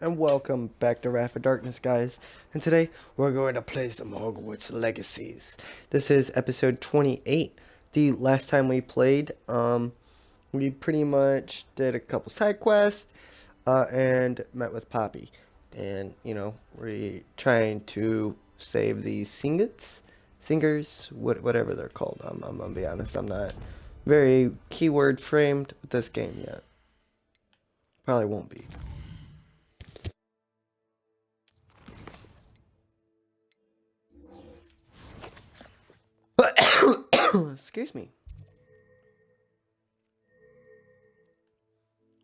and welcome back to Wrath of Darkness, guys. And today we're going to play some Hogwarts Legacies. This is episode 28. The last time we played, we pretty much did a couple side quests and met with Poppy. And, we're trying to save the singers, whatever they're called. I'm gonna be honest, I'm not very keyword framed with this game yet. Probably won't be. Excuse me.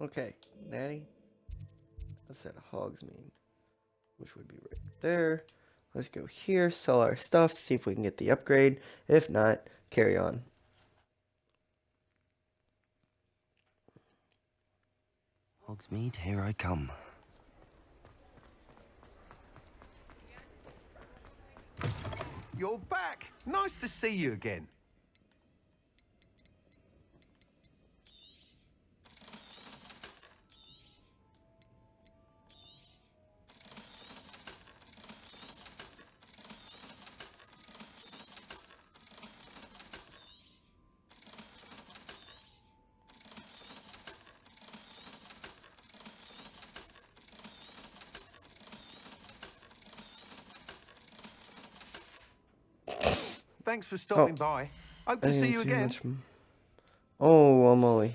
Okay, Natty. Let's set a Hogsmeade, which would be right there. Let's go here, sell our stuff, see if we can get the upgrade. If not, carry on. Hogsmeade, here I come. You're back! Nice to see you again. Thanks for stopping by. Hope to see you again. Oh, Molly.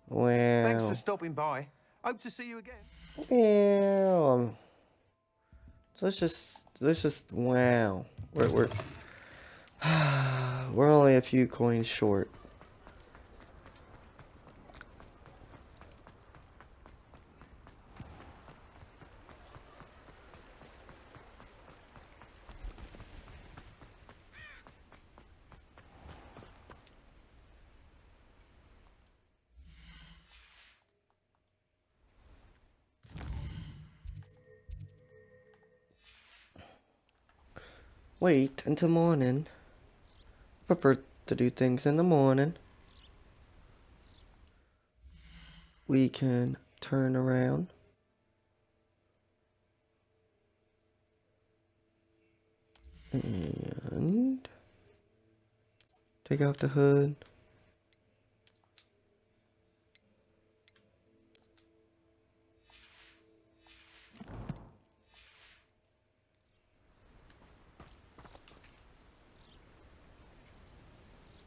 Wow. Thanks for stopping by. Hope to see you again. Well, so let's just wow. We're we're only a few coins short. Wait until morning. Prefer to do things in the morning. We can turn around. And take off the hood.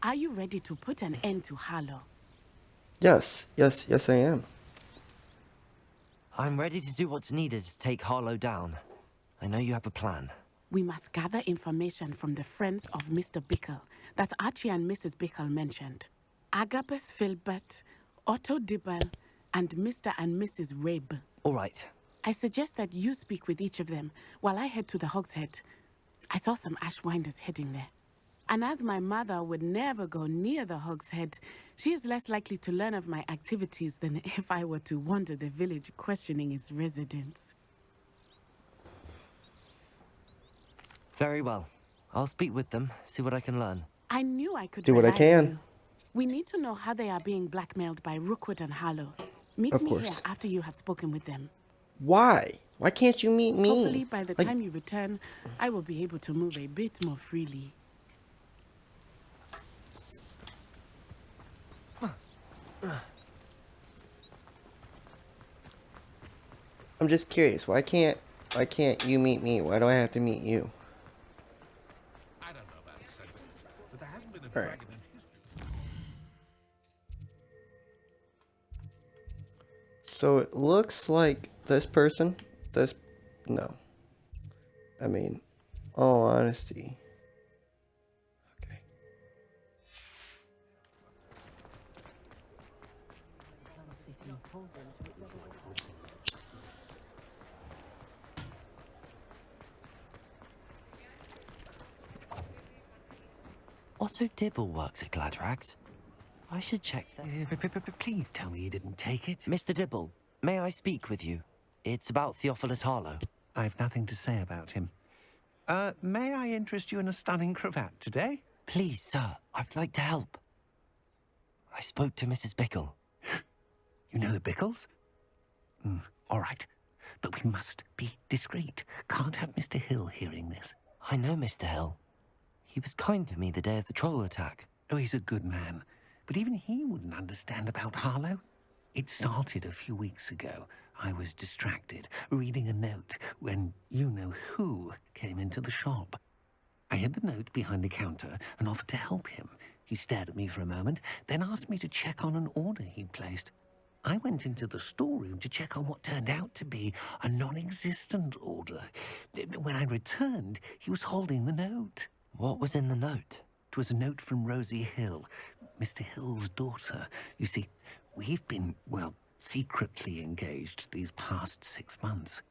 Are you ready to put an end to Harlow? Yes, I am. I'm ready to do what's needed to take Harlow down. I know you have a plan. We must gather information from the friends of Mr. Bickle that Archie and Mrs. Bickle mentioned. Agabus Filbert, Otto Dibble, and Mr. and Mrs. Rabe. All right. I suggest that you speak with each of them while I head to the Hogshead. I saw some Ashwinders heading there. And as my mother would never go near the Hogshead, she is less likely to learn of my activities than if I were to wander the village questioning its residents. Very well. I'll speak with them, see what I can learn. I knew I could Do what I rely on can. you. We need to know how they are being blackmailed by Rookwood and Harlow. Meet Of me course. here after you have spoken with them. Why? Why can't you meet me? Hopefully by the time you return, I will be able to move a bit more freely. I'm just curious. Why can't you meet me? Why do I have to meet you? I don't know about Cedric, but there hasn't been a All right. dragon in history. So it looks like this person, no. I mean, all honesty. Okay. Otto Dibble works at Gladrags. I should check that. Please tell me you didn't take it. Mr. Dibble, may I speak with you? It's about Theophilus Harlow. I've nothing to say about him. May I interest you in a stunning cravat today? Please, sir, I'd like to help. I spoke to Mrs. Bickle. You know the Bickles? All right. but we must be discreet. Can't have Mr. Hill hearing this. I know Mr. Hill. He was kind to me the day of the troll attack. Oh, he's a good man, but even he wouldn't understand about Harlow. It started a few weeks ago. I was distracted, reading a note, when you-know-who came into the shop. I hid the note behind the counter and offered to help him. He stared at me for a moment, then asked me to check on an order he'd placed. I went into the storeroom to check on what turned out to be a non-existent order. When I returned, he was holding the note. What was in the note? It was a note from Rosie Hill, Mr. Hill's daughter. You see, we've been, well, secretly engaged these past 6 months.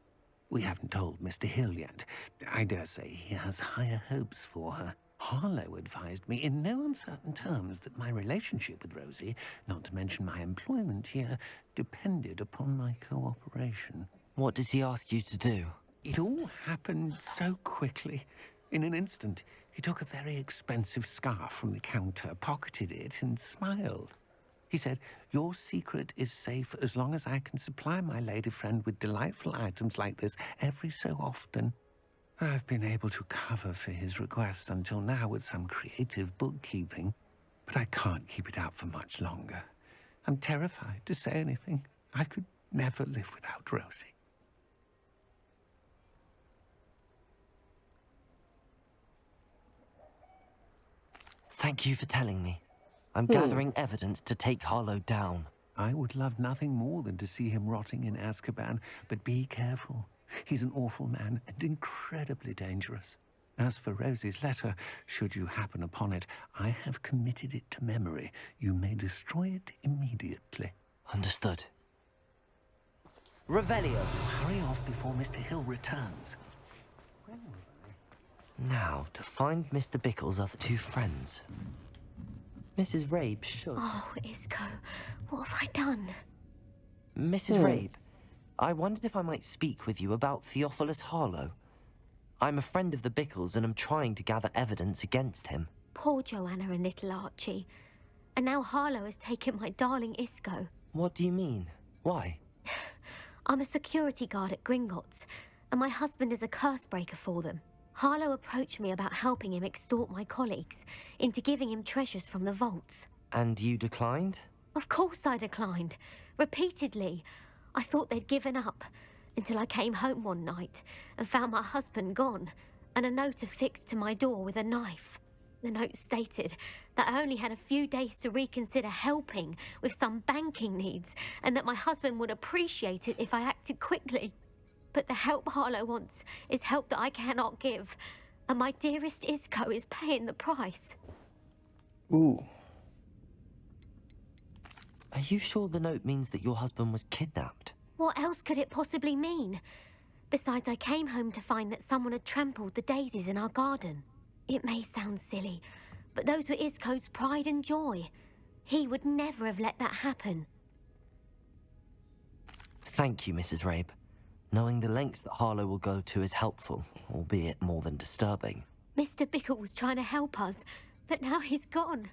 We haven't told Mr. Hill yet. I dare say he has higher hopes for her. Harlow advised me in no uncertain terms that my relationship with Rosie, not to mention my employment here, depended upon my cooperation. What did he ask you to do? It all happened so quickly. In an instant, he took a very expensive scarf from the counter, pocketed it, and smiled. He said, "Your secret is safe as long as I can supply my lady friend with delightful items like this every so often." I've been able to cover for his request until now with some creative bookkeeping, but I can't keep it up for much longer. I'm terrified to say anything. I could never live without Rosie. Thank you for telling me. I'm gathering evidence to take Harlow down. I would love nothing more than to see him rotting in Azkaban, but be careful. He's an awful man and incredibly dangerous. As for Rosie's letter, should you happen upon it, I have committed it to memory. You may destroy it immediately. Understood. Revelio. Hurry off before Mr. Hill returns. Now, to find Mr. Bickle's other two friends. Mrs. Rabe should. Oh, Isco, what have I done? Mrs. Rabe, I wondered if I might speak with you about Theophilus Harlow. I'm a friend of the Bickles and I'm trying to gather evidence against him. Poor Joanna and little Archie. And now Harlow has taken my darling Isco. What do you mean? Why? I'm a security guard at Gringotts, and my husband is a curse breaker for them. Harlow approached me about helping him extort my colleagues into giving him treasures from the vaults. And you declined? Of course I declined. Repeatedly. I thought they'd given up, until I came home one night and found my husband gone, and a note affixed to my door with a knife. The note stated that I only had a few days to reconsider helping with some banking needs, and that my husband would appreciate it if I acted quickly. But the help Harlow wants is help that I cannot give, and my dearest Isco is paying the price. Ooh. Are you sure the note means that your husband was kidnapped? What else could it possibly mean? Besides, I came home to find that someone had trampled the daisies in our garden. It may sound silly, but those were Isco's pride and joy. He would never have let that happen. Thank you, Mrs. Rabe. Knowing the lengths that Harlow will go to is helpful, albeit more than disturbing. Mr. Bickle was trying to help us, but now he's gone.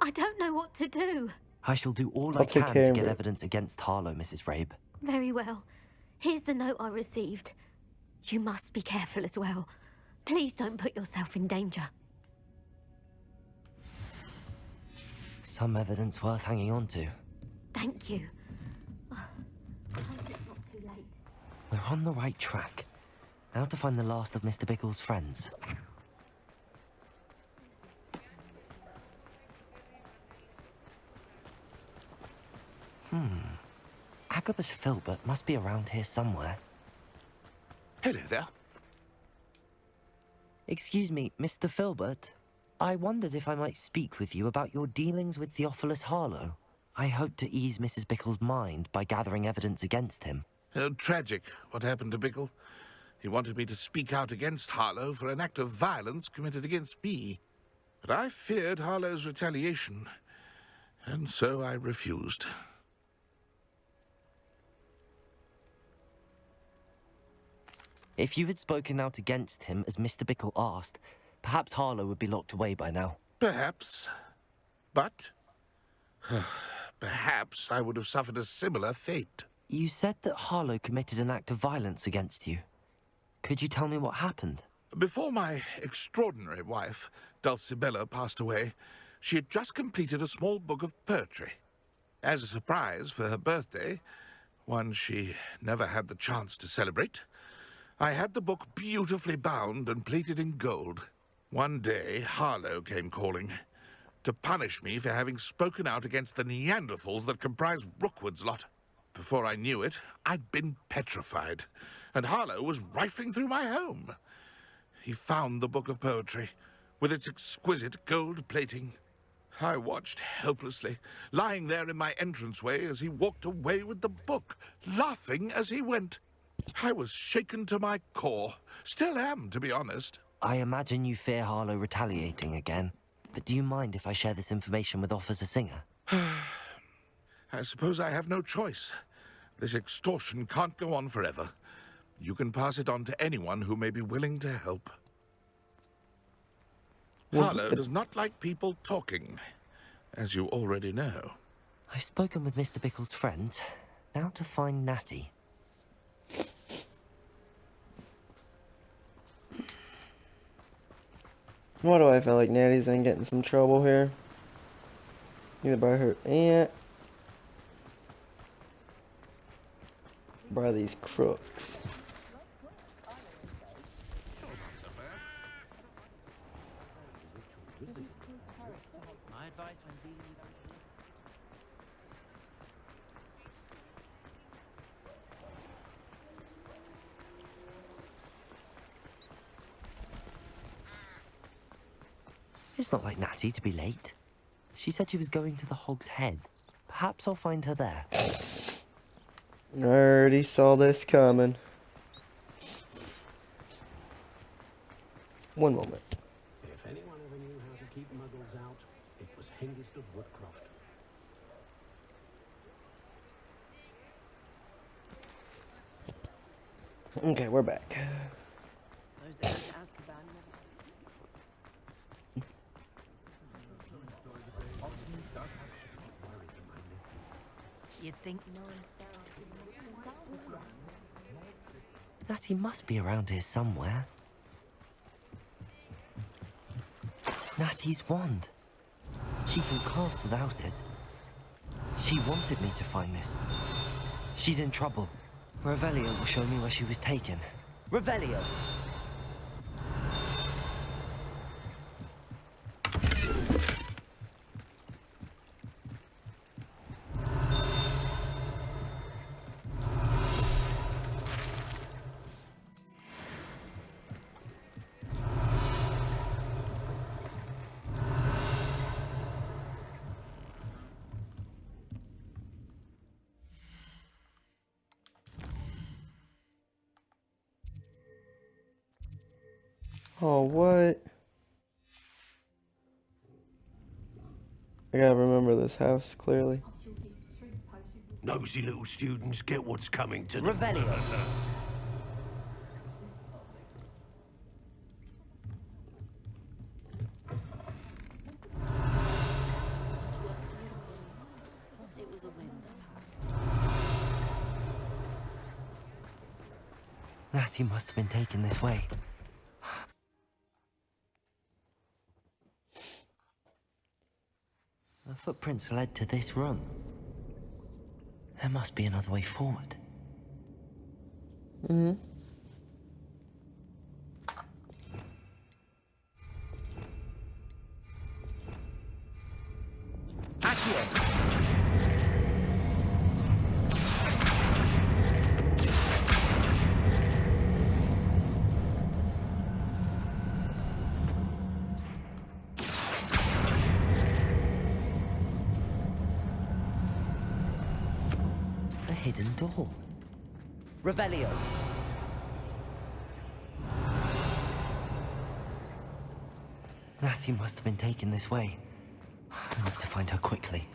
I don't know what to do. I shall do all I'll I take can care to of get it. evidence against Harlow, Mrs. Rabe. Very well. Here's the note I received. You must be careful as well. Please don't put yourself in danger. Some evidence worth hanging on to. Thank you. I hope it's not too late. We're on the right track. Now to find the last of Mr. Bickle's friends. Agabus Filbert must be around here somewhere. Hello there. Excuse me, Mr. Filbert. I wondered if I might speak with you about your dealings with Theophilus Harlow. I hope to ease Mrs. Bickle's mind by gathering evidence against him. Tragic, what happened to Bickle. He wanted me to speak out against Harlow for an act of violence committed against me. But I feared Harlow's retaliation, and so I refused. If you had spoken out against him as Mr. Bickle asked, perhaps Harlow would be locked away by now. Perhaps. But perhaps I would have suffered a similar fate. You said that Harlow committed an act of violence against you. Could you tell me what happened? Before my extraordinary wife, Dulcibella, passed away, she had just completed a small book of poetry. As a surprise for her birthday, one she never had the chance to celebrate, I had the book beautifully bound and plated in gold. One day, Harlow came calling to punish me for having spoken out against the Neanderthals that comprise Rookwood's lot. Before I knew it, I'd been petrified, and Harlow was rifling through my home. He found the book of poetry, with its exquisite gold plating. I watched helplessly, lying there in my entranceway as he walked away with the book, laughing as he went. I was shaken to my core. Still am, to be honest. I imagine you fear Harlow retaliating again, but do you mind if I share this information with Officer Singer? I suppose I have no choice. This extortion can't go on forever. You can pass it on to anyone who may be willing to help. Harlow does not like people talking, as you already know. I've spoken with Mr. Bickle's friends. Now to find Natty. Why do I feel like Natty's gonna get in some trouble here? Either by her aunt, by these crooks. It's not like Natty to be late. She said she was going to the Hog's Head. Perhaps I'll find her there. I already saw this coming. One moment. If anyone ever knew how to keep muggles out, it was Hengist of Woodcroft. Okay, we're back. You'd think Natty must be around here somewhere. Natty's wand. She can cast without it. She wanted me to find this. She's in trouble. Revelio will show me where she was taken. Revelio! Oh, what? I gotta remember this house clearly. Nosy little students get what's coming to them. Revelio! it was a window. Natty must have been taken this way. The footprints led to this room. There must be another way forward. Mm-hmm. A hidden door. Revelio! Natty must have been taken this way. I need to find her quickly.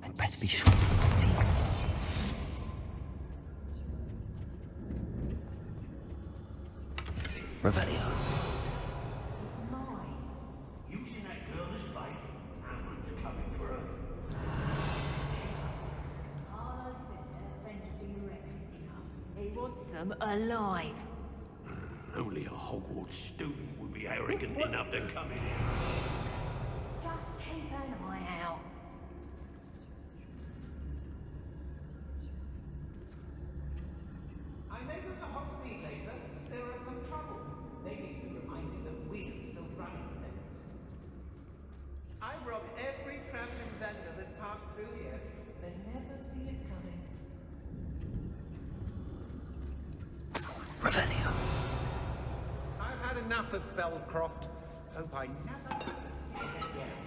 I'd better be sure I see her. Revelio. Using that girl as wants them alive. Only a Hogwarts student would be arrogant enough to come in here. Just keep an eye out. I'm able to Hogsmeade later. Still in some trouble. They need to be reminded that we're still running things. I've robbed every traveling vendor that's passed through here. They never see it coming. Revelio. I've had enough of Feldcroft. Hope I never have to see it again.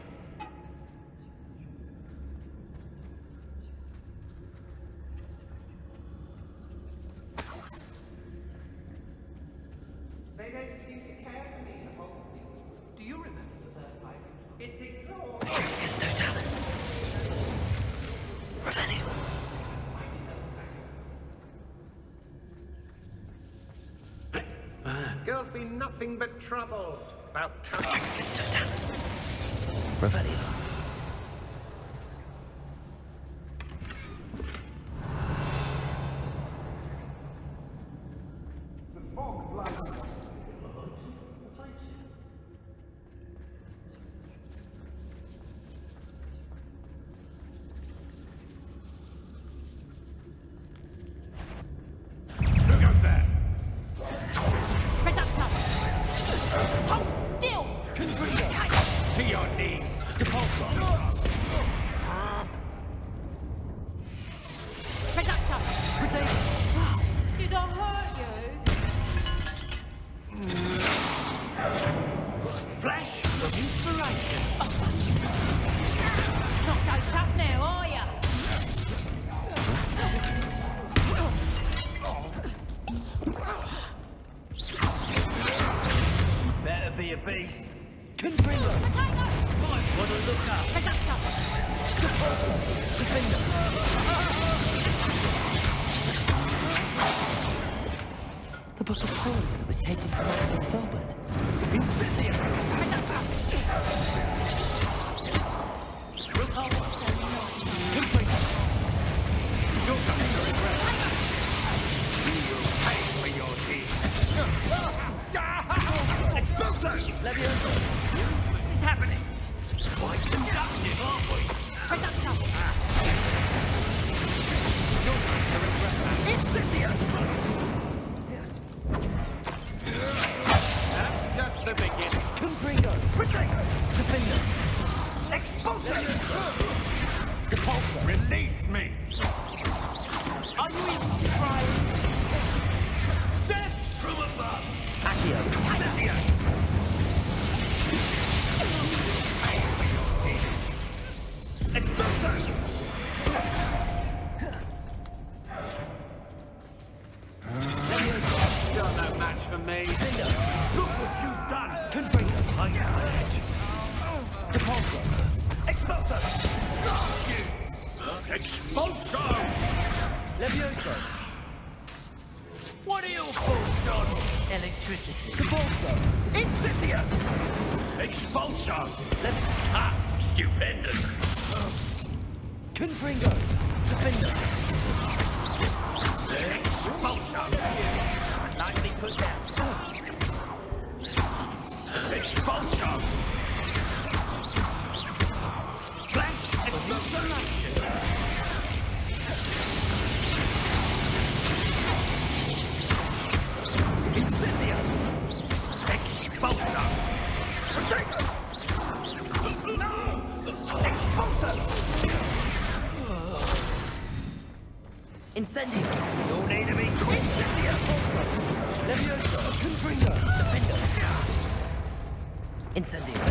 They don't seem to care for me in Hogsmeade. Do you remember the first time? It's exhausting. Trigus Totalis. Revelio. Girls be nothing but trouble. About time. Trigus Totalis. Revelio. The fog blinds. Who goes there? Reductor! Hold still! To your knees. Reductor! Did I hurt you? Flash of inspiration. Not so tough now, are ya? Better be a beast. Confringo. Potato! Wanna look up? Reductor! Defender. The book of poems that was taken from Agnes Filbert. Incendio. Reductor! You're coming to regret. You will pay for your deeds. Expulso! Levioso. What is happening? Quite conductive, aren't we? Reductor! You're going to regret that. Incendio. That's just the beginning. Confringo. Protego. Defender. Expulso. Depulso. Release me! Are you even trying? Death from above! Accio. Accio. Pay for your deeds. Expulso! Done that match for me. Look what you've done! Confringo. I'm on edge. Depulso. Expulso. Expulso! Levioso. What are your thoughts on Electricity. Depulso. Incendio. expulso? Ah, stupendous. Confringo. Defender. Expulso! Lightly put down. Expulso! Flash expulsion! Incendio. Expulso! Expulso. Incendio. You'll need to be quick. Incendio. Expulso. Levioso. Confringo. Defender. Incendio.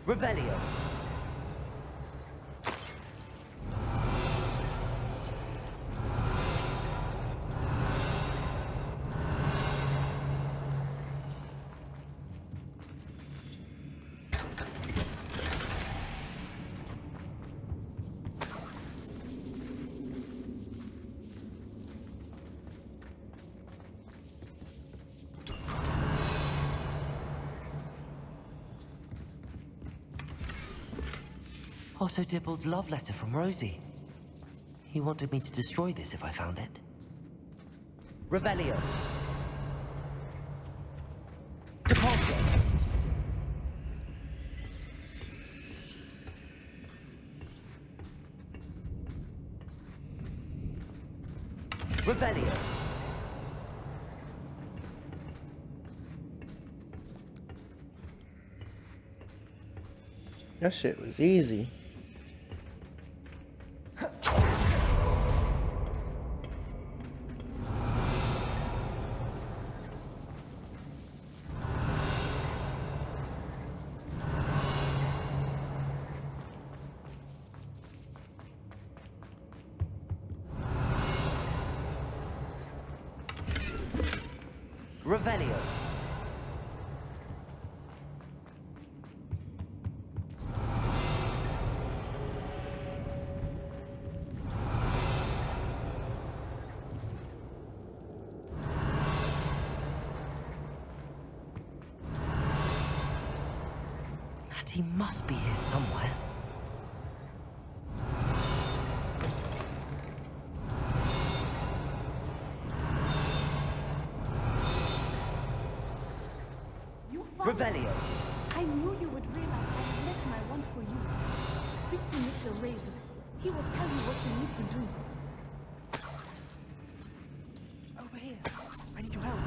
Revelio. Otto Dibble's love letter from Rosie. He wanted me to destroy this if I found it. Revelio. Depulso. Revelio. That shit was easy. Revelio. Natty must be here somewhere. Revelio. I knew you would realize I had left my wand for you. Speak to Mr. Rabe. He will tell you what you need to do. Over here. I need your help.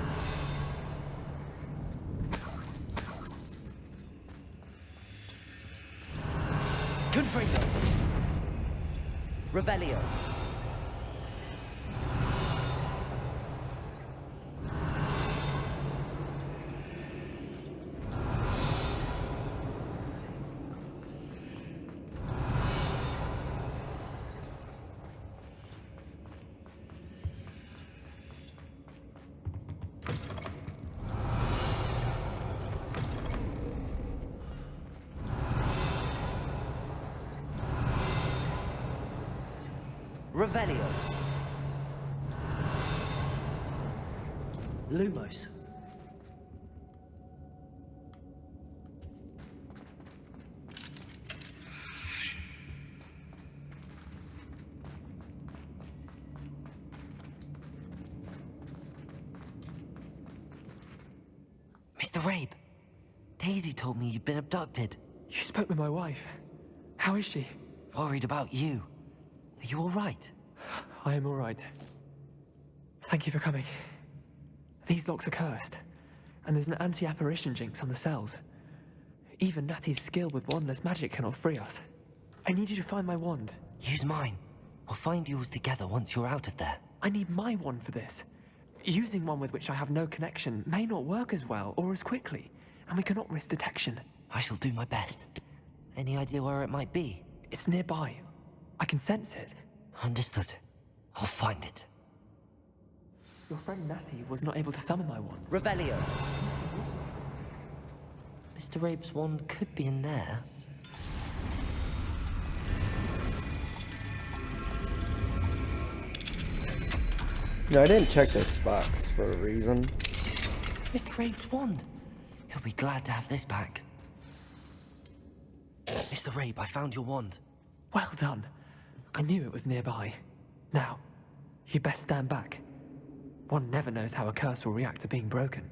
Confringo. Revelio. Revelio. Lumos. Mr. Rabe, Daisy told me you'd been abducted. You spoke with my wife. How is she? Worried about you. Are you all right? I am all right. Thank you for coming. These locks are cursed, and there's an anti-apparition jinx on the cells. Even Natty's skill with wandless magic cannot free us. I need you to find my wand. Use mine. We'll find yours together once you're out of there. I need my wand for this. Using one with which I have no connection may not work as well or as quickly, and we cannot risk detection. I shall do my best. Any idea where it might be? It's nearby. I can sense it. Understood. I'll find it. Your friend Natty was not able to summon my wand. Revelio. Mr. Rabe's wand could be in there. No, I didn't check this box for a reason. Mr. Rabe's wand. He'll be glad to have this back. Mr. Rabe, I found your wand. Well done. I knew it was nearby. Now, you best stand back. One never knows how a curse will react to being broken.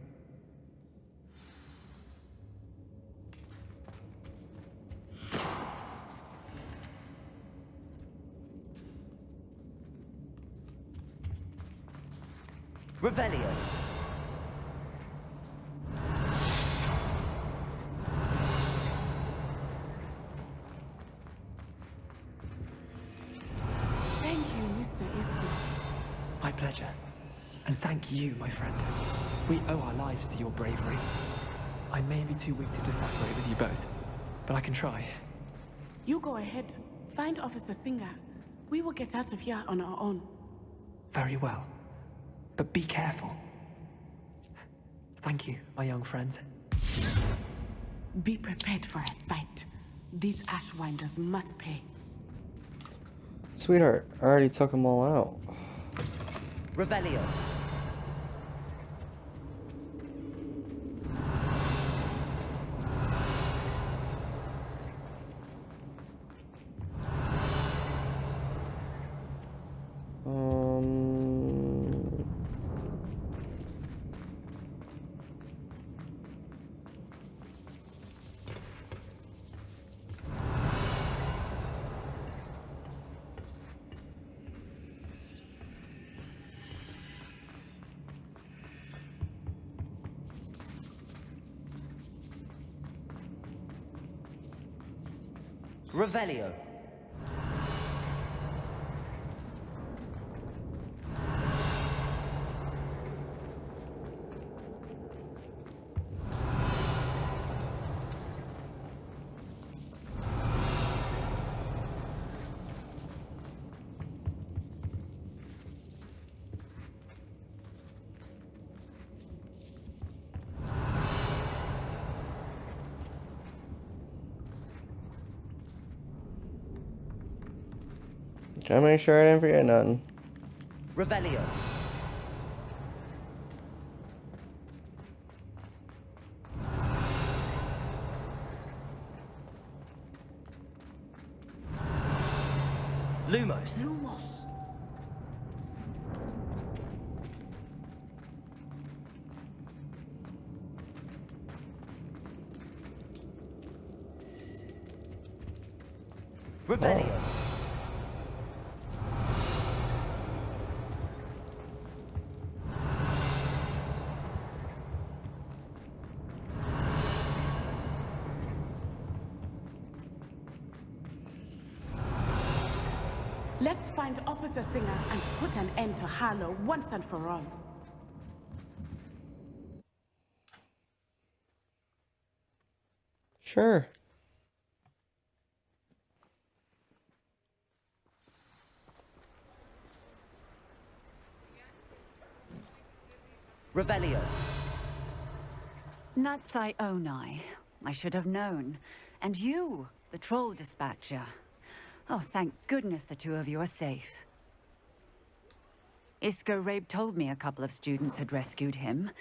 Revelio. Thank you, Mr. Isby. My pleasure. And thank you, my friend. We owe our lives to your bravery. I may be too weak to disapparate with you both, but I can try. You go ahead. Find Officer Singer. We will get out of here on our own. Very well. But be careful. Thank you, my young friends. Be prepared for a fight. These Ashwinders must pay. Sweetheart, I already took them all out. Revelio. Revelio. Trying to make sure I didn't forget nothing. Revelio. Lumos. Lumos! Revelio. Let's find Officer Singer and put an end to Harlow once and for all. Sure. Revelio. Natsai Onai. I should have known. And you, the troll dispatcher. Oh, thank goodness the two of you are safe. Isco Rabe told me a couple of students had rescued him.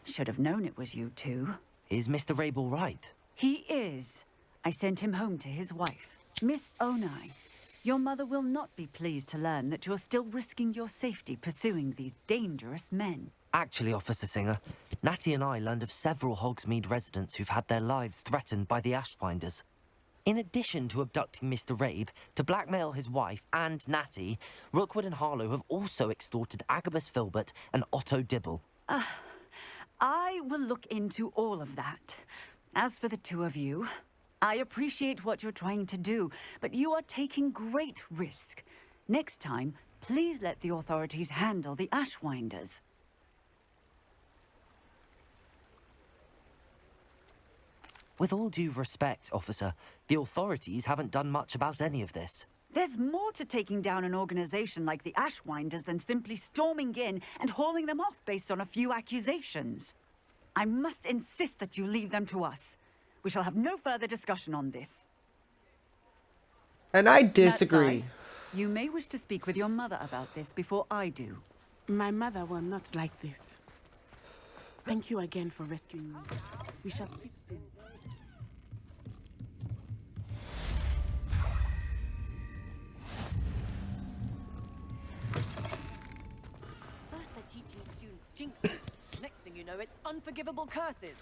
Should have known it was you two. Is Mr. Rabe all right? He is. I sent him home to his wife. Miss Onai, your mother will not be pleased to learn that you're still risking your safety pursuing these dangerous men. Actually, Officer Singer, Natty and I learned of several Hogsmeade residents who've had their lives threatened by the Ashbinders. In addition to abducting Mr. Rabe, to blackmail his wife and Natty, Rookwood and Harlow have also extorted Agabus Filbert and Otto Dibble. I will look into all of that. As for the two of you, I appreciate what you're trying to do, but you are taking great risk. Next time, please let the authorities handle the Ashwinders. With all due respect, officer, the authorities haven't done much about any of this. There's more to taking down an organization like the Ashwinders than simply storming in and hauling them off based on a few accusations. I must insist that you leave them to us. We shall have no further discussion on this. And I disagree. Natsai, you may wish to speak with your mother about this before I do. My mother will not like this. Thank you again for rescuing me. We shall speak soon. First they're teaching students jinxes. Next thing you know, it's unforgivable curses.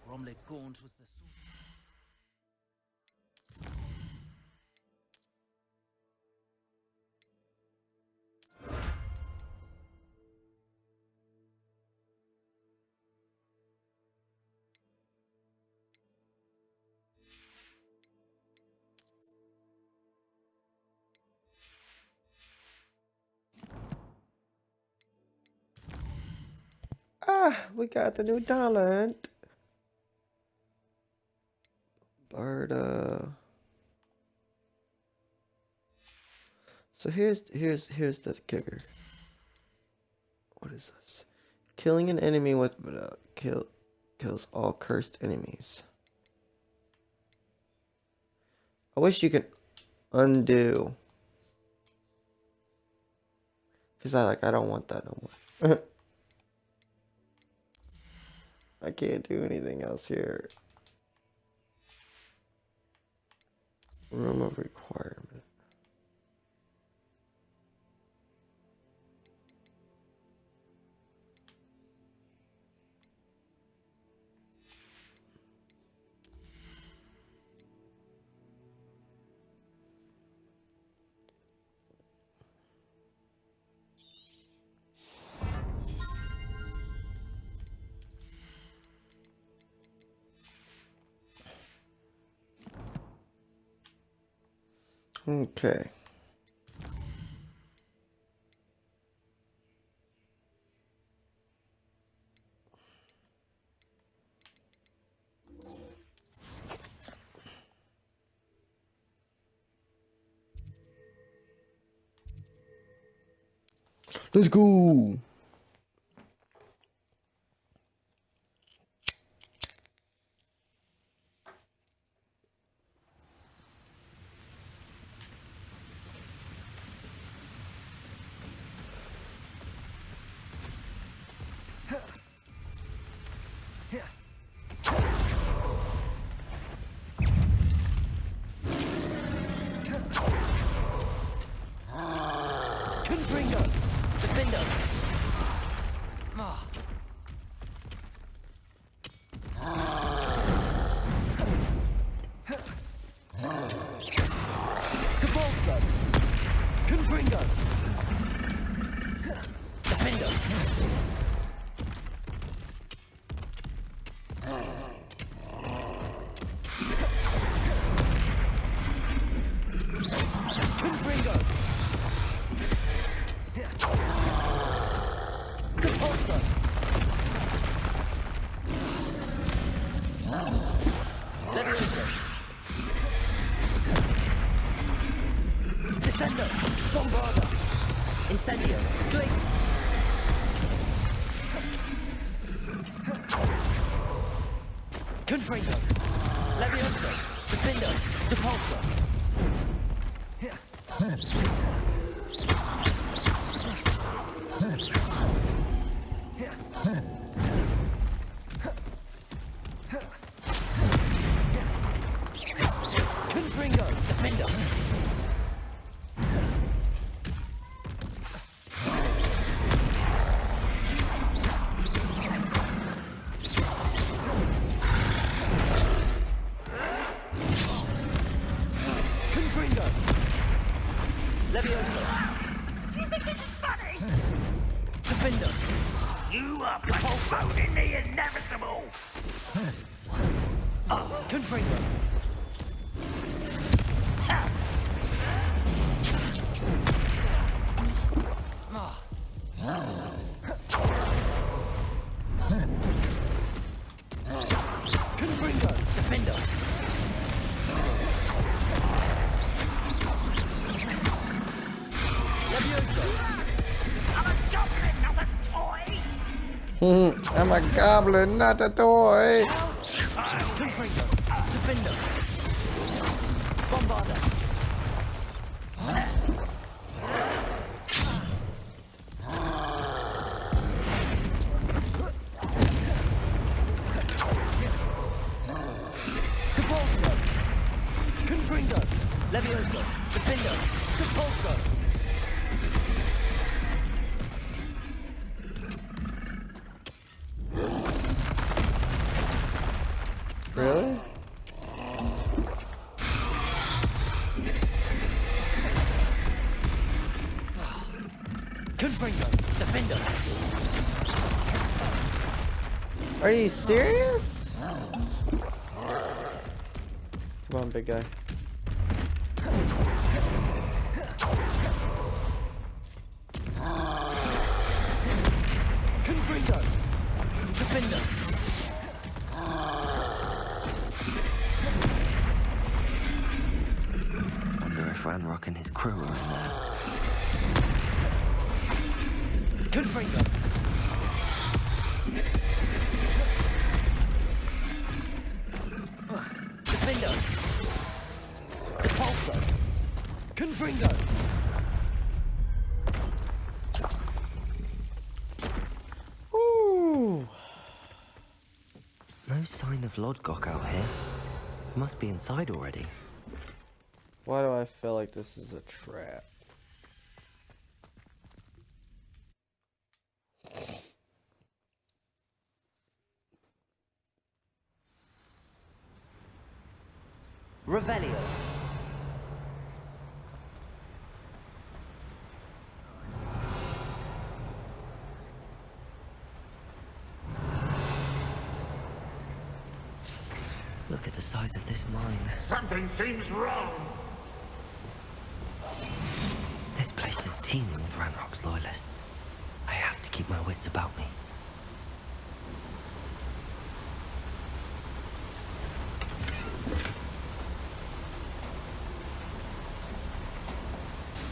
Bromley Gaunt was the We got the new talent. Barda. So here's the kicker. What is this? Killing an enemy with kills all cursed enemies. I wish you could undo. Cause I don't want that no more. I can't do anything else here. Room of requirement. Okay. Let's go. Incendio. Place. Confringo. Levioso. Defendo. Depulso. Confringo. Defendo. Levioso. Do you think this is funny? Defender. You are postponing the inevitable. Confringo. Confringo. Defender. Levioso. I'm a goblin, not a toy. I'm a goblin, not a toy. Confringo. Defender. Bombarda. Depulso. Confringo. Levioso. Defender. Depulso. Really? Confringo. Defender. Are you serious? Come on, big guy. Confringo. Defender. Wonder if Ranrock and his crew are in there. Confringo. Defender. Depulso. Confringo. Ooh. No sign of Lodgok out here. Must be inside already. Why do I feel like this is a trap? Revelio. Look at the size of this mine. Something seems wrong. This place is teeming with Ranrock's loyalists. I have to keep my wits about me.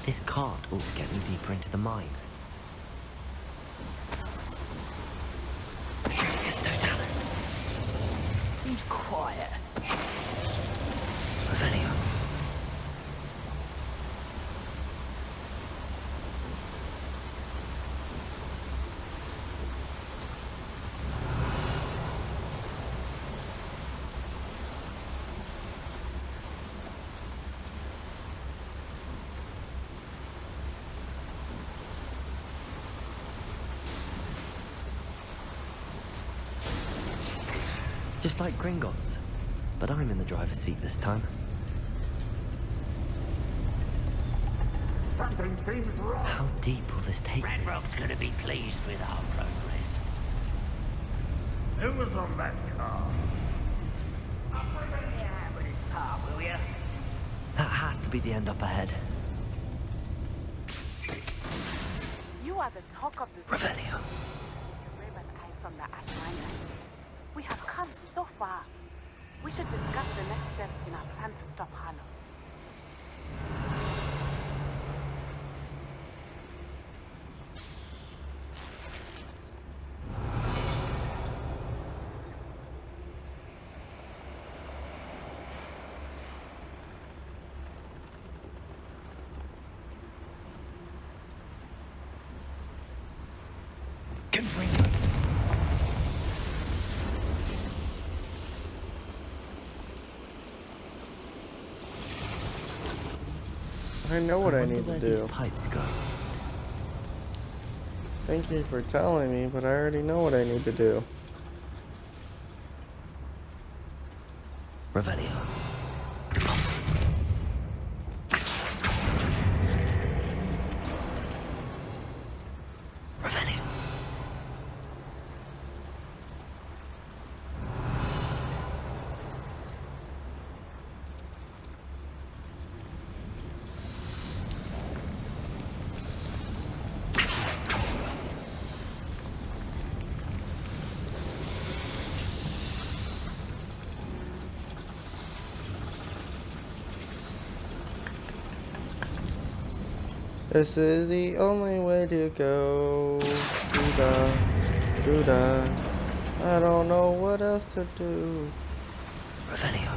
This cart ought to get me deeper into the mine. Petrificus Totalis. Seems quiet. Revelio. Just like Gringotts, but I'm in the driver's seat this time. Something seems wrong. How deep will this take me? Ranrock's gonna be pleased with our progress. Who was on that car? I'll put it in the air with his car, will you? That has to be the end up ahead. You are the talk of the Revelio. The raven eye from the Ashminer. We have come so far. We should discuss the next steps in our plan to stop Harlow. I know what I wonder need to where do. these pipes go. Thank you for telling me, but I already know what I need to do. Revelio. Revelio. This is the only way to go. Doo-da, doo-da. I don't know what else to do. Revelio.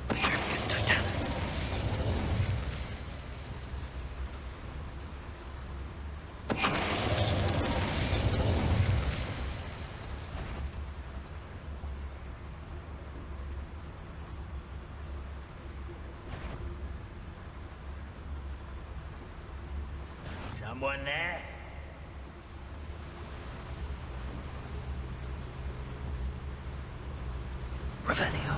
Petrificus Totalis. Someone there? Revelio.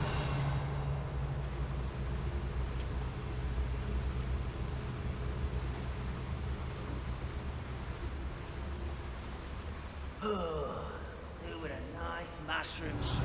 Do with a nice mushroom stew.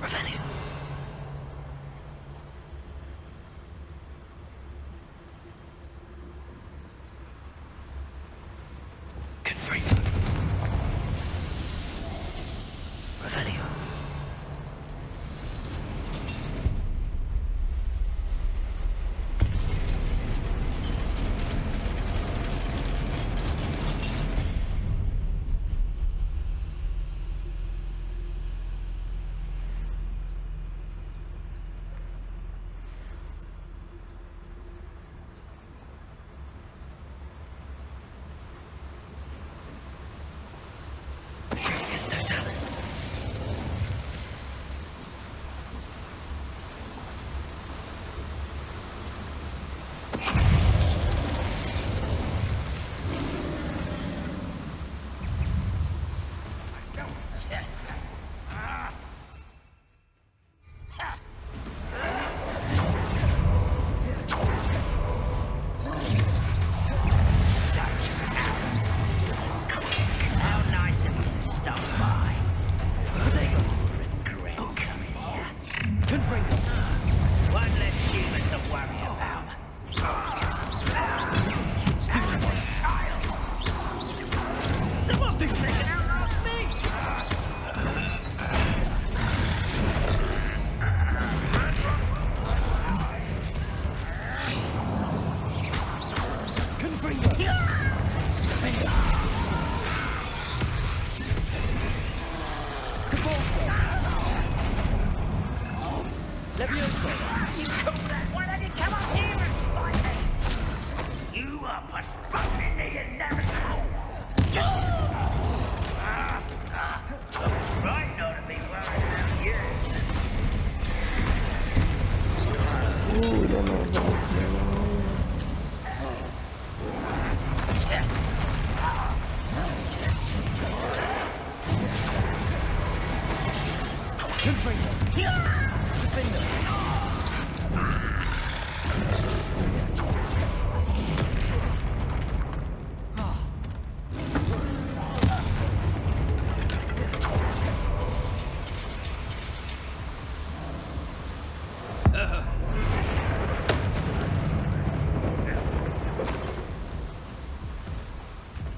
Revelio. Confringo. Revelio. Trigus Totalis. How nice of you to stop by. You'll regret coming here. Confringo. One less human to worry about. Stupid child! Someone's been taking out last week! Confringo. Capolso. Levioso. You call that? Why don't you come up here and fight me? You are postponing the inevitable. I was right not to be worried about you. Confringo. Defender.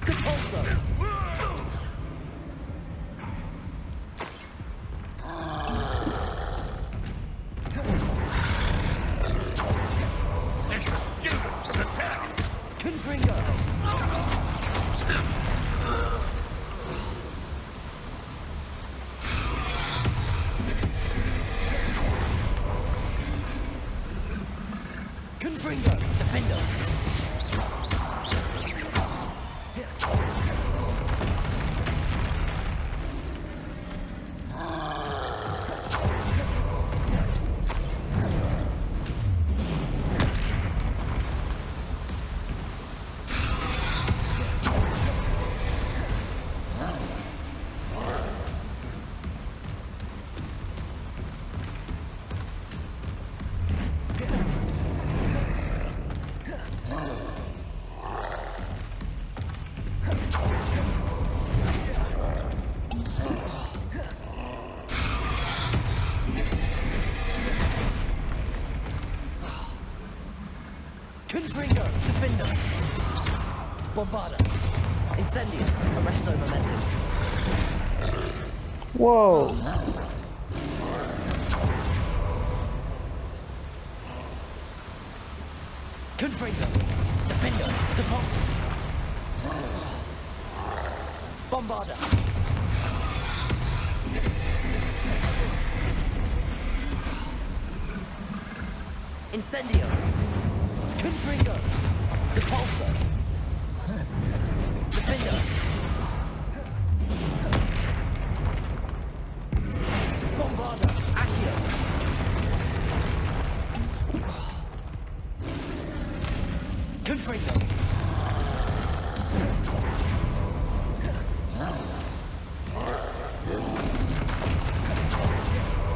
Capolso. It's the students of the town. Confringo. Confringo. Defender. Confringo. Defender. Bombarda. Incendio. Arresto momentum. Whoa. Confringo. Defender. Depart. Bombarda. Incendio. Confringo. Depulso. Defender. Bombarda. Accio. Confringo.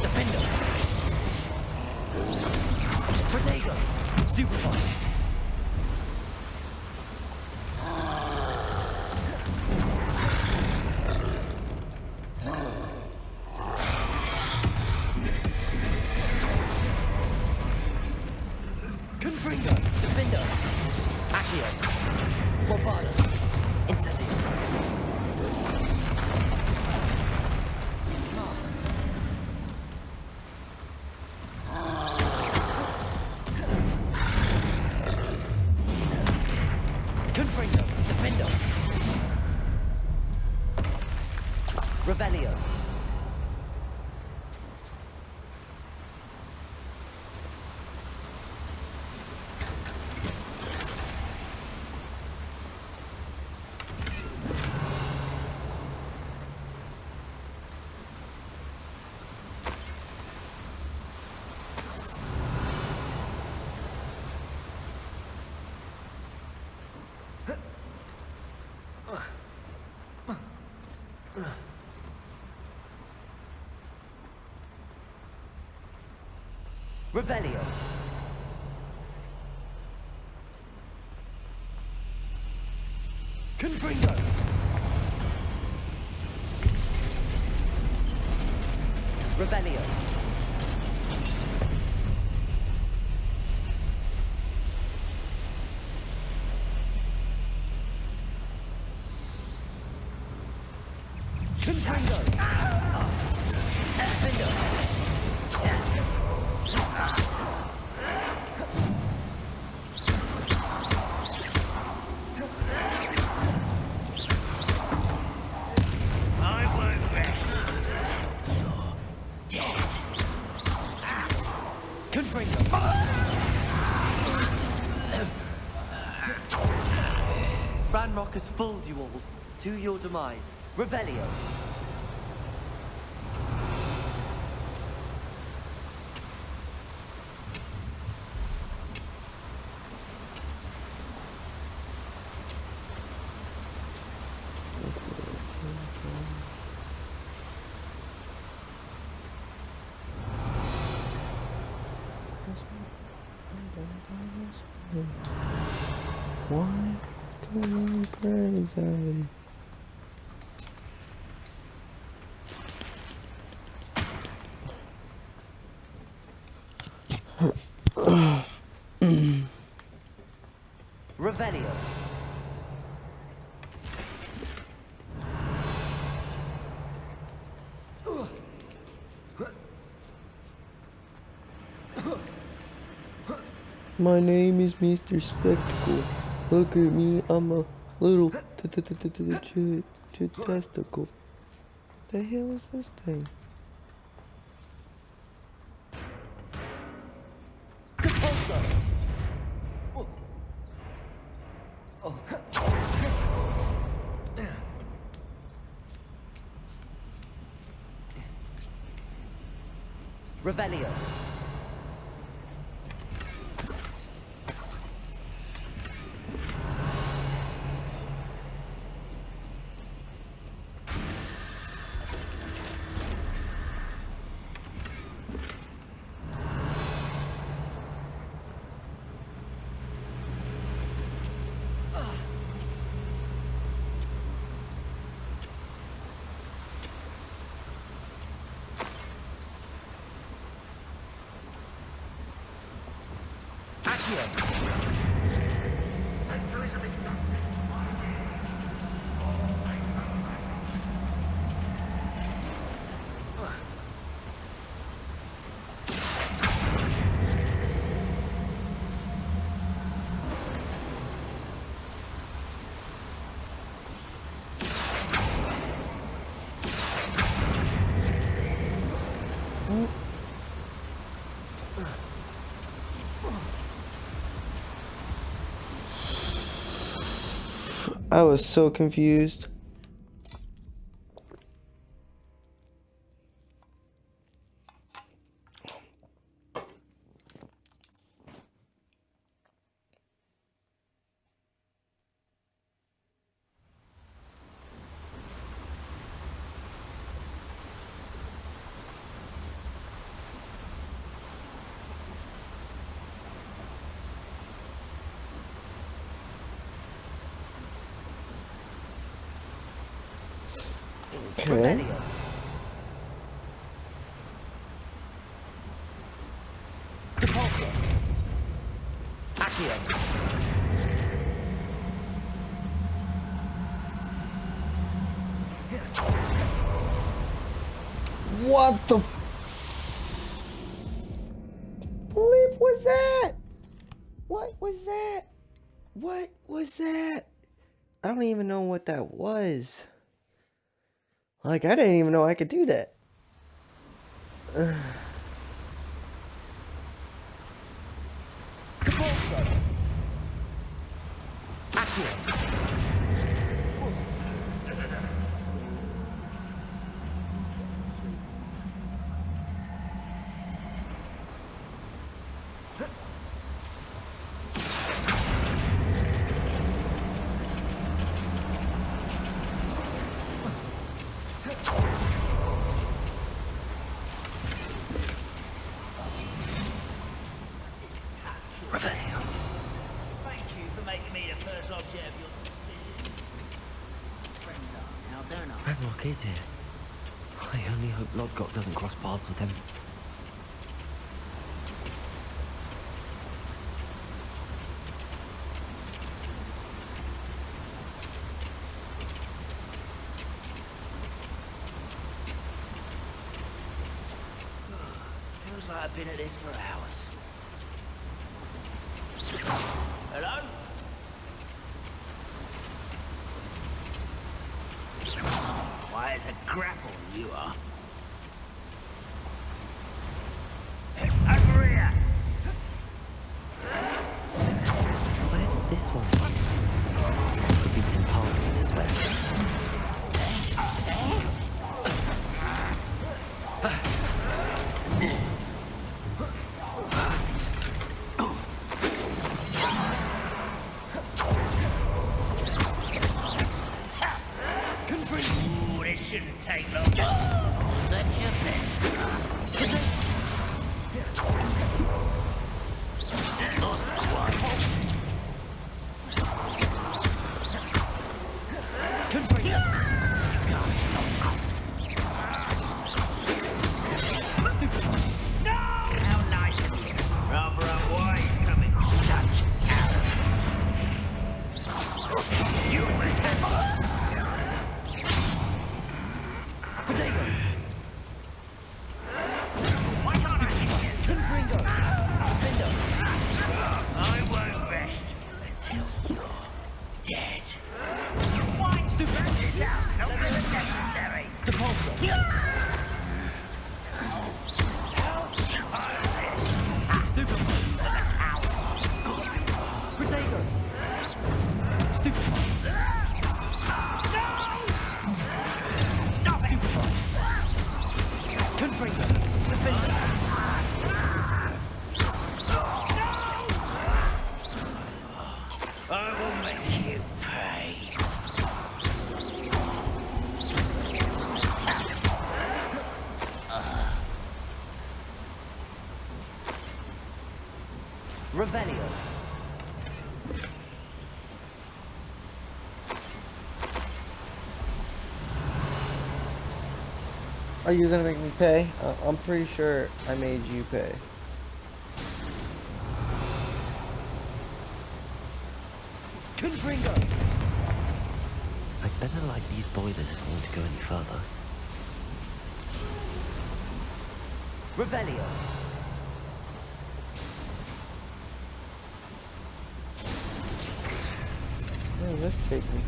Defender. Protego. Stupefy. Confringo! Defendo! Accio! Bombarda! Incendio! Confringo! Defendo! Revelio! Revelio. Confringo. Revelio. Confringo. Defendo. Ranrock has fooled you all to your demise. Revelio. Why do you crazy? Revelio. My name is Mr. Spectacle. Look at me, I'm a little testicle. The hell is this thing? Compulso. Revelio. Centuries of injustice. I was so confused. Okay. Compulso. What the flip was that? What was that? What was that? I don't even know what that was. Like, I didn't even know I could do that. Thank you for making me the first object of your suspicion. Friends are now, don't I? Ranrock is here. I only hope Lodgok doesn't cross paths with him. Feels like I've been at this for hours. Hello? Quiet as a grapple, you are. Over here! Where does this one come? Could be some parties as well. Ooh, this shouldn't take long. Hold that your How nice of you. Rather unwise coming such arrogance. You I won't rest until you're dead. Why? Stupid! This out. No more necessary. I will make you pay. Revelio. Are you gonna make me pay? I'm pretty sure I made you pay. Confringo! I'd better light these boilers if I want to go any further. Revelio. Where does this take me?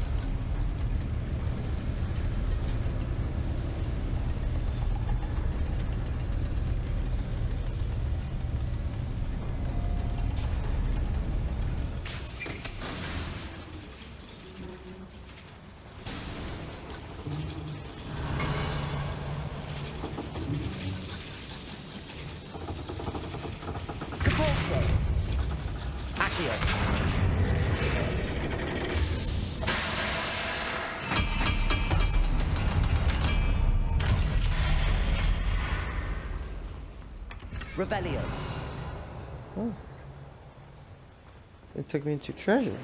Revelio. Oh. It took me to treasure.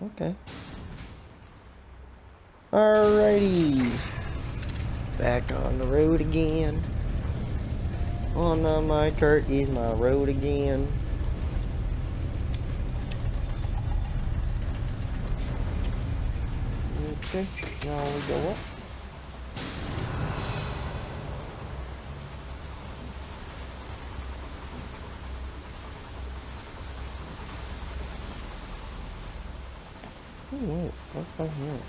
Okay. Alrighty. Back on the road again. On my cart is my road again. Okay, now we go up. Oh wait, what's down here?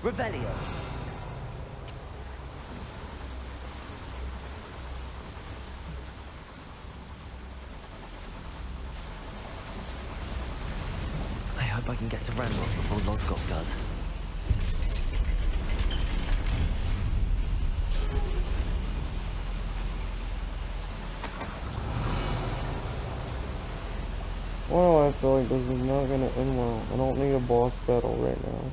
Revelio. I hope I can get to Ranrock before Lodgok does. Well, I feel like this is not gonna end well. I don't need a boss battle right now.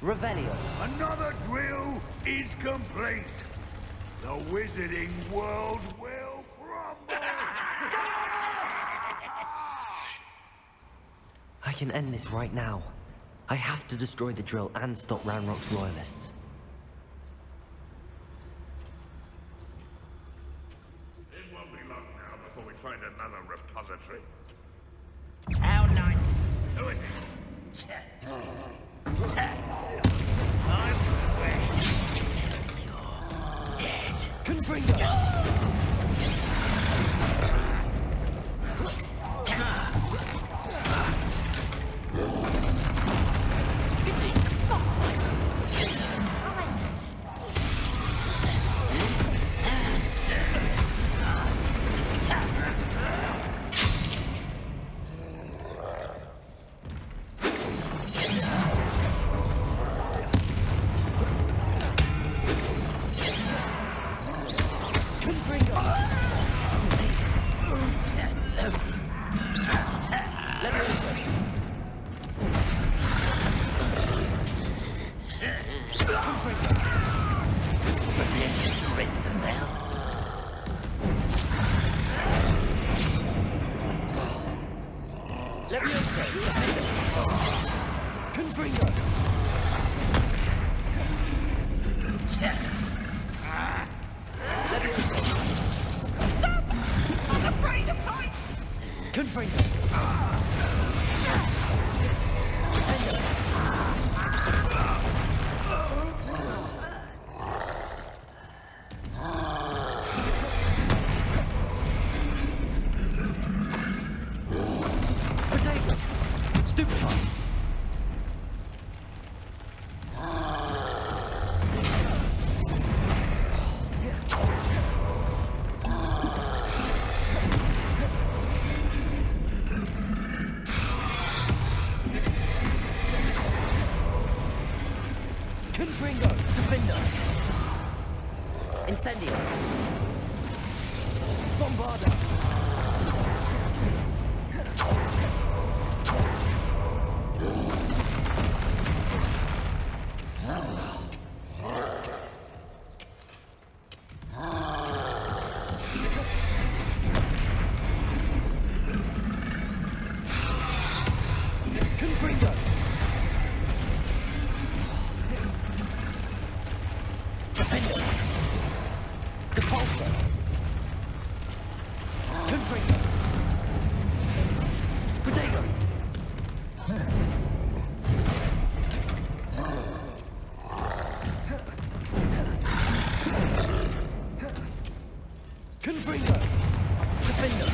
Revelio. Another drill is complete. The wizarding world will crumble. I can end this right now. I have to destroy the drill and stop Ranrock's loyalists. It won't be long now before we find another repository. How nice. Who is it? I will rest until you're dead. Confringo! Incendio! Bombarda! Confringo! Defender! Depulso! Confringo! Protego! Confringo! Defender!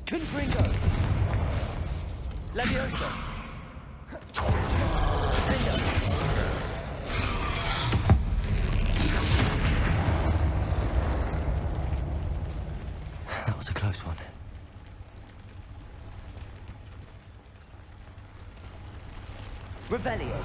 Confringo! Levioso! Defender! That was a close one. Revelio!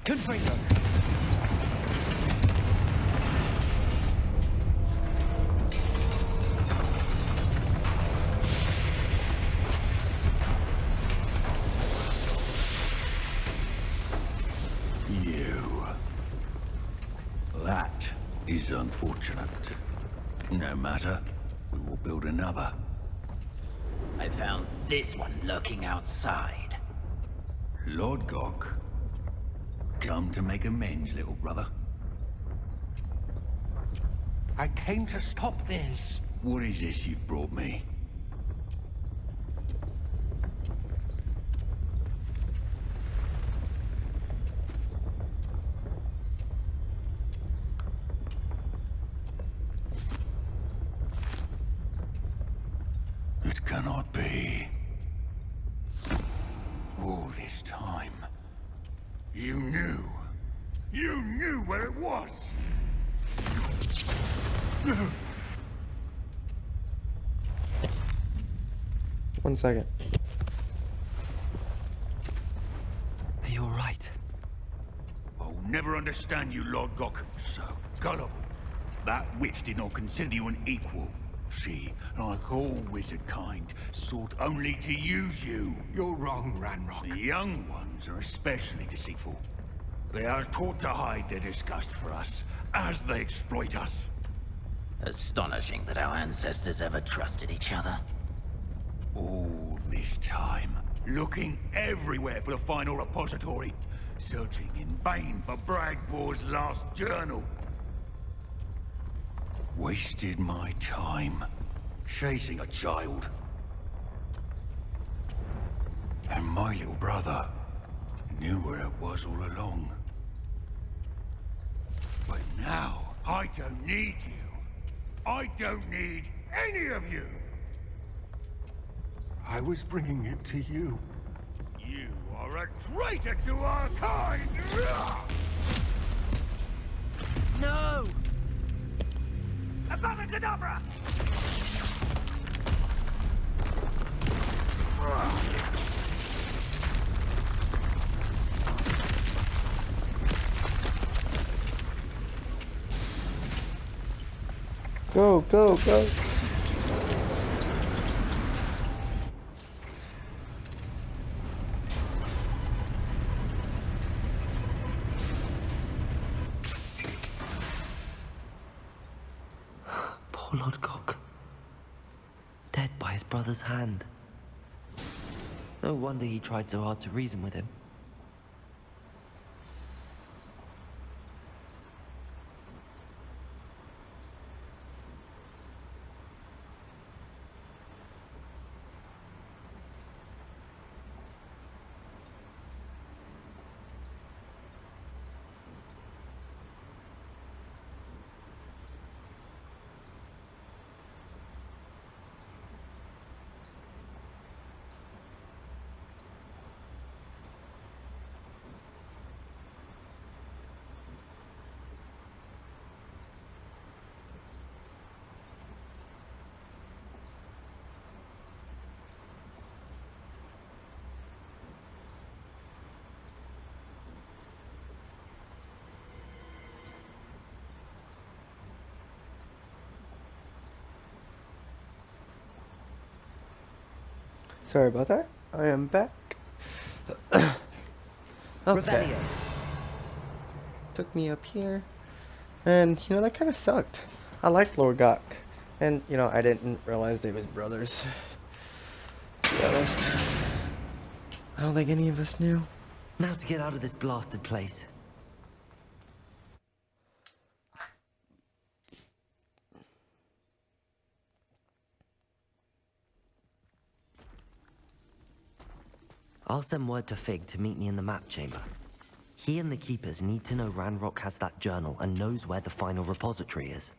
Confringo! is unfortunate. No matter, we will build another. I found this one lurking outside. Lord Gok, come to make amends, little brother. I came to stop this. What is this you've brought me? It cannot be. All this time, you knew. You knew where it was! One second. Are you alright? I'll never understand you, Lord Gok. So gullible. That witch did not consider you an equal. She, like all wizard kind, sought only to use you. You're wrong, Ranrock. The young ones are especially deceitful. They are taught to hide their disgust for us, as they exploit us. Astonishing that our ancestors ever trusted each other. All this time, looking everywhere for the final repository, searching in vain for Bragbor's last journal. Wasted my time, chasing a child. And my little brother knew where it was all along. But now, I don't need you. I don't need any of you! I was bringing it to you. You are a traitor to our kind! No! Abamacadabra! Go, go, go. Poor Lord Gok. Dead by his brother's hand. No wonder he tried so hard to reason with him. Sorry about that. I am back. Okay. Took me up here. And, you know, that kind of sucked. I liked Lord Gok. And, you know, I didn't realize they was brothers. To be honest. I don't think any of us knew. Now to get out of this blasted place. I'll send word to Fig to meet me in the map chamber. He and the Keepers need to know Ranrock has that journal and knows where the final repository is.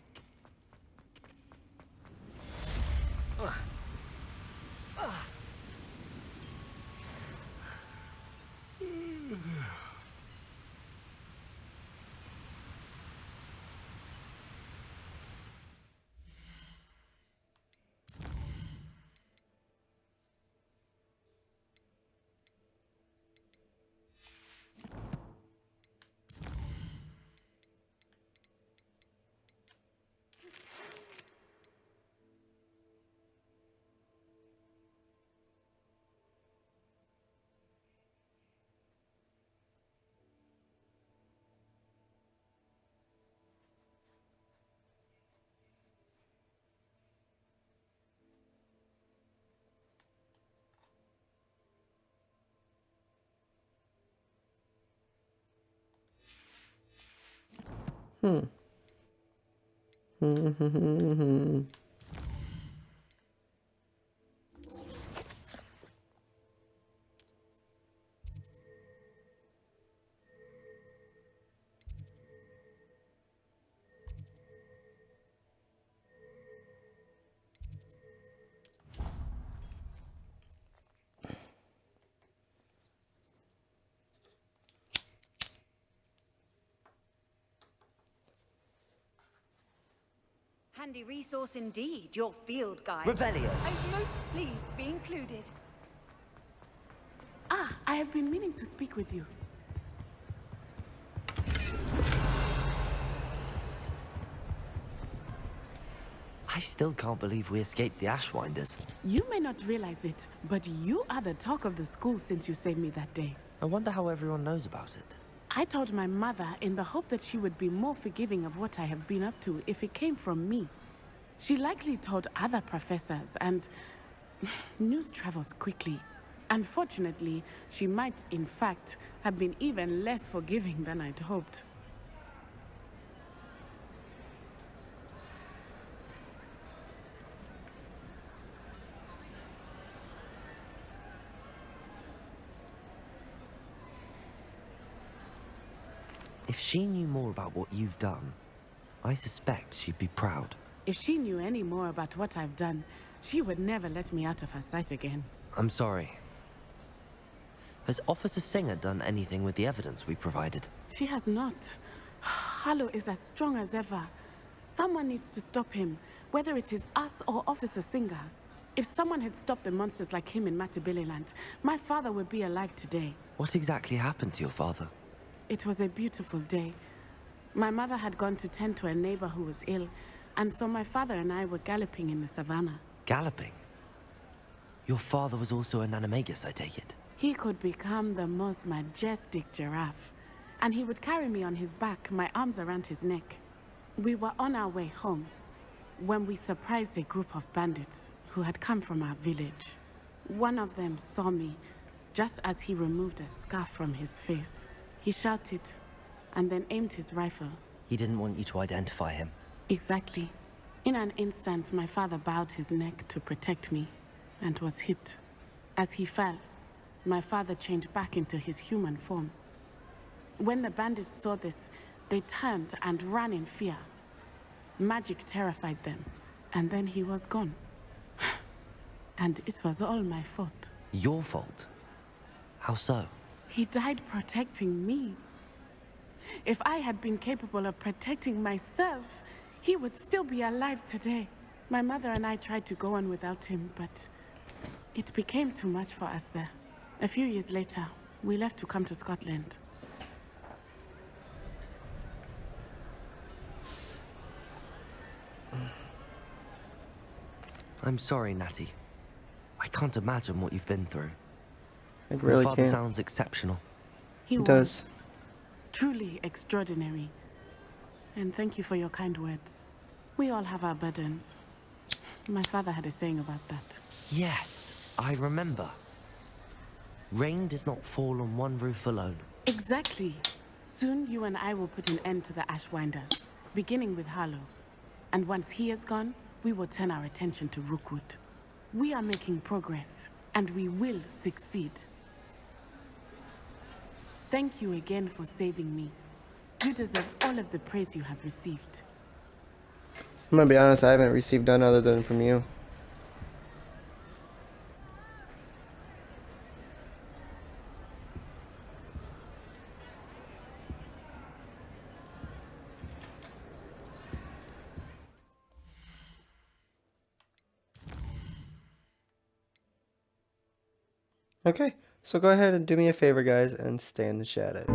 Handy resource indeed, your field guide. Revelio. I'm most pleased to be included. Ah, I have been meaning to speak with you. I still can't believe we escaped the Ashwinders. You may not realize it, but you are the talk of the school since you saved me that day. I wonder how everyone knows about it. I told my mother in the hope that she would be more forgiving of what I have been up to if it came from me. She likely told other professors, and news travels quickly. Unfortunately, she might, in fact, have been even less forgiving than I'd hoped. If she knew more about what you've done, I suspect she'd be proud. If she knew any more about what I've done, she would never let me out of her sight again. I'm sorry. Has Officer Singer done anything with the evidence we provided? She has not. Harlow is as strong as ever. Someone needs to stop him, whether it is us or Officer Singer. If someone had stopped the monsters like him in Matabeleland, my father would be alive today. What exactly happened to your father? It was a beautiful day. My mother had gone to tend to a neighbor who was ill, and so my father and I were galloping in the savannah. Galloping? Your father was also an animagus, I take it? He could become the most majestic giraffe, and he would carry me on his back, my arms around his neck. We were on our way home when we surprised a group of bandits who had come from our village. One of them saw me just as he removed a scarf from his face. He shouted and then aimed his rifle. He didn't want you to identify him. Exactly. In an instant, my father bowed his neck to protect me and was hit. As he fell, my father changed back into his human form. When the bandits saw this, they turned and ran in fear. Magic terrified them, and then he was gone. And it was all my fault. Your fault? How so? He died protecting me. If I had been capable of protecting myself, he would still be alive today. My mother and I tried to go on without him, but it became too much for us there. A few years later, we left to come to Scotland. I'm sorry, Natty. I can't imagine what you've been through. I really Your father can't. sounds exceptional. He was does. truly extraordinary. And thank you for your kind words. We all have our burdens. My father had a saying about that. Yes, I remember. Rain does not fall on one roof alone. Exactly. Soon you and I will put an end to the Ashwinders, beginning with Harlow. And once he is gone, we will turn our attention to Rookwood. We are making progress, and we will succeed. Thank you again for saving me. You deserve all of the praise you have received. I'm gonna be honest, I haven't received none other than from you. Okay, so go ahead and do me a favor, guys, and stay in the shadows.